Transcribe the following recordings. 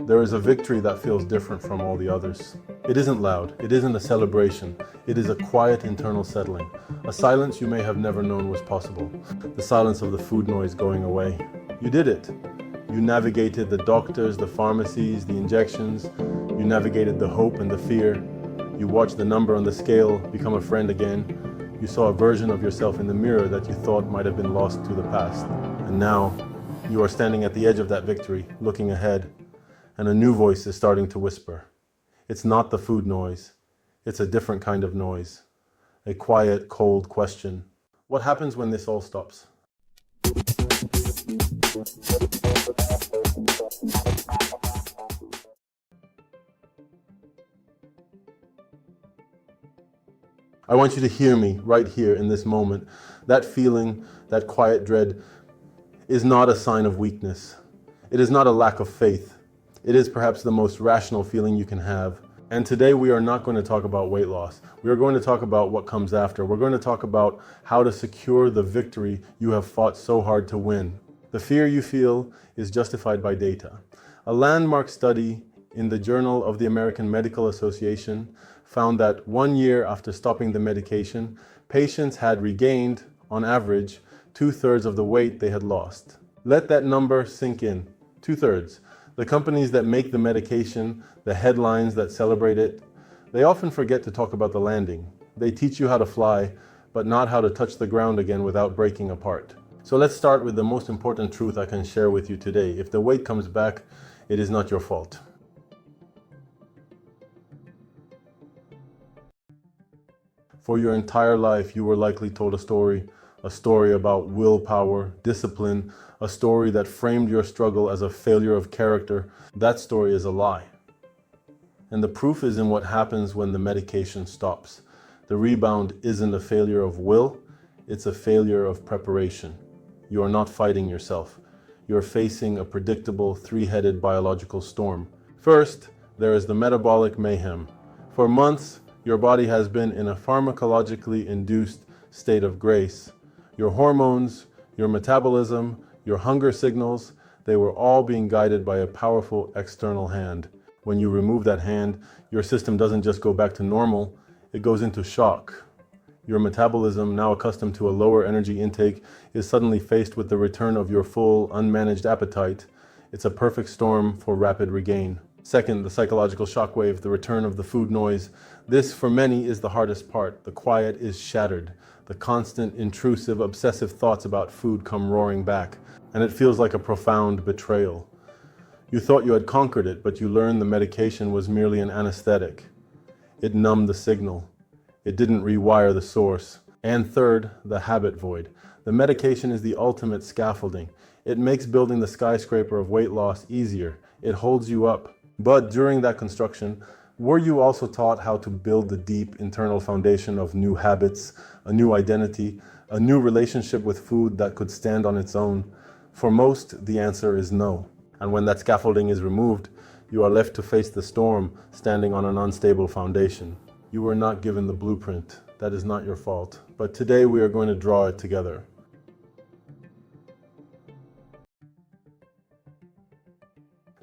there is a victory that feels different from all the others. It isn't loud, it isn't a celebration, it is a quiet internal settling, a silence you may have never known was possible, the silence of the food noise going away. You did it. You navigated the doctors, the pharmacies, the injections, you navigated the hope and the fear, you watched the number on the scale become a friend again, you saw a version of yourself in the mirror that you thought might have been lost to the past, and now you are standing at the edge of that victory, looking ahead, and a new voice is starting to whisper. It's not the food noise. It's a different kind of noise. A quiet, cold question. What happens when this all stops? I want you to hear me right here in this moment. That feeling, that quiet dread, is not a sign of weakness. It is not a lack of faith. It is perhaps the most rational feeling you can have. And today we are not going to talk about weight loss. We are going to talk about what comes after. We're going to talk about how to secure the victory you have fought so hard to win. The fear you feel is justified by data. A landmark study in the Journal of the American Medical Association found that 1 year after stopping the medication, patients had regained, on average, 2/3 of the weight they had lost. Let that number sink in. 2/3. The companies that make the medication, the headlines that celebrate it, they often forget to talk about the landing. They teach you how to fly, but not how to touch the ground again without breaking apart. So let's start with the most important truth I can share with you today. If the weight comes back, it is not your fault. For your entire life, you were likely told a story about willpower, discipline, a story that framed your struggle as a failure of character. That story is a lie. And the proof is in what happens when the medication stops. The rebound isn't a failure of will, it's a failure of preparation. You are not fighting yourself. You're facing a predictable three-headed biological storm. First, there is the metabolic mayhem. For months, your body has been in a pharmacologically induced state of grace. Your hormones, your metabolism, your hunger signals, they were all being guided by a powerful external hand. When you remove that hand, your system doesn't just go back to normal, it goes into shock. Your metabolism, now accustomed to a lower energy intake, is suddenly faced with the return of your full, unmanaged appetite. It's a perfect storm for rapid regain. Second, the psychological shockwave, the return of the food noise. This, for many, is the hardest part. The quiet is shattered. The constant, intrusive, obsessive thoughts about food come roaring back, and it feels like a profound betrayal. You thought you had conquered it, but you learned the medication was merely an anesthetic. It numbed the signal. It didn't rewire the source. And third, the habit void. The medication is the ultimate scaffolding. It makes building the skyscraper of weight loss easier. It holds you up. But during that construction, were you also taught how to build the deep internal foundation of new habits, a new identity, a new relationship with food that could stand on its own? For most, the answer is no. And when that scaffolding is removed, you are left to face the storm, standing on an unstable foundation. You were not given the blueprint. That is not your fault. But today we are going to draw it together.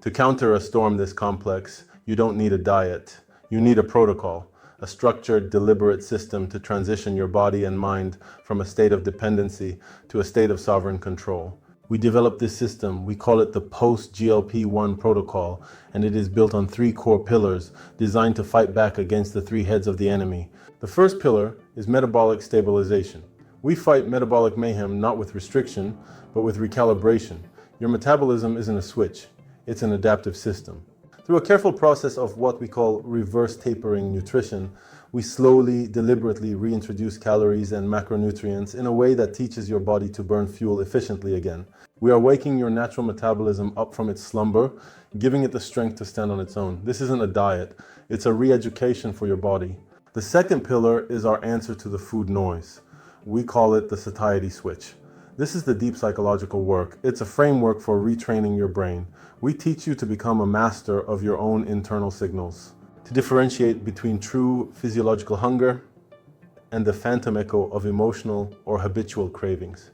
To counter a storm this complex, you don't need a diet. You need a protocol, a structured, deliberate system to transition your body and mind from a state of dependency to a state of sovereign control. We developed this system, we call it the post-GLP-1 Protocol, and it is built on 3 core pillars designed to fight back against the 3 heads of the enemy. The first pillar is metabolic stabilization. We fight metabolic mayhem not with restriction, but with recalibration. Your metabolism isn't a switch. It's an adaptive system. Through a careful process of what we call reverse tapering nutrition, we slowly, deliberately reintroduce calories and macronutrients in a way that teaches your body to burn fuel efficiently again. We are waking your natural metabolism up from its slumber, giving it the strength to stand on its own. This isn't a diet, it's a re-education for your body. The second pillar is our answer to the food noise. We call it the satiety switch. This is the deep psychological work. It's a framework for retraining your brain. We teach you to become a master of your own internal signals, to differentiate between true physiological hunger and the phantom echo of emotional or habitual cravings.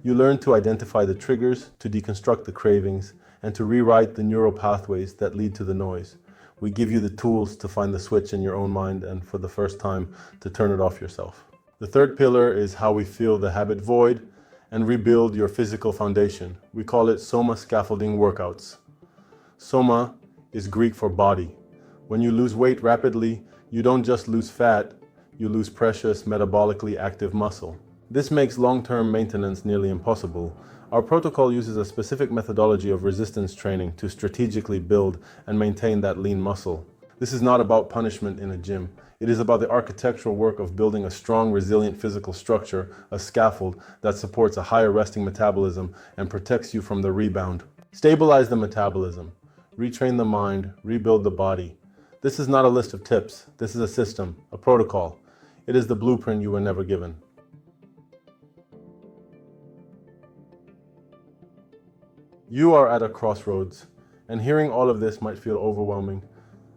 You learn to identify the triggers, to deconstruct the cravings, and to rewrite the neural pathways that lead to the noise. We give you the tools to find the switch in your own mind and, for the first time, to turn it off yourself. The third pillar is how we fill the habit void and rebuild your physical foundation. We call it Soma scaffolding workouts. Soma is Greek for body. When you lose weight rapidly, you don't just lose fat, you lose precious, metabolically active muscle. This makes long-term maintenance nearly impossible. Our protocol uses a specific methodology of resistance training to strategically build and maintain that lean muscle. This is not about punishment in a gym. It is about the architectural work of building a strong, resilient physical structure, a scaffold that supports a higher resting metabolism and protects you from the rebound. Stabilize the metabolism, retrain the mind, rebuild the body. This is not a list of tips. This is a system, a protocol. It is the blueprint you were never given. You are at a crossroads, and hearing all of this might feel overwhelming.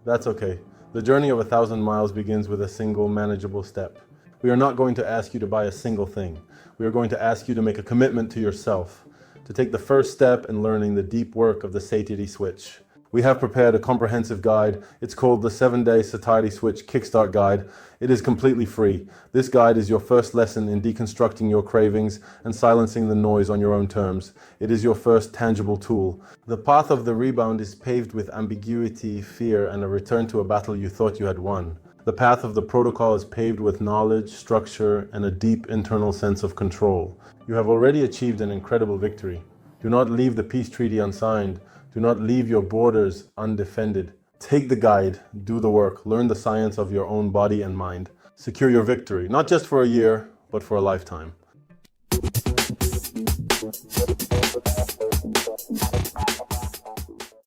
That's okay. The journey of 1,000 miles begins with a single manageable step. We are not going to ask you to buy a single thing. We are going to ask you to make a commitment to yourself, to take the first step in learning the deep work of the Satiety Switch. We have prepared a comprehensive guide. It's called the 7-Day Satiety Switch Kickstart Guide. It is completely free. This guide is your first lesson in deconstructing your cravings and silencing the noise on your own terms. It is your first tangible tool. The path of the rebound is paved with ambiguity, fear, and a return to a battle you thought you had won. The path of the protocol is paved with knowledge, structure, and a deep internal sense of control. You have already achieved an incredible victory. Do not leave the peace treaty unsigned. Do not leave your borders undefended. Take the guide, do the work, learn the science of your own body and mind. Secure your victory, not just for a year, but for a lifetime.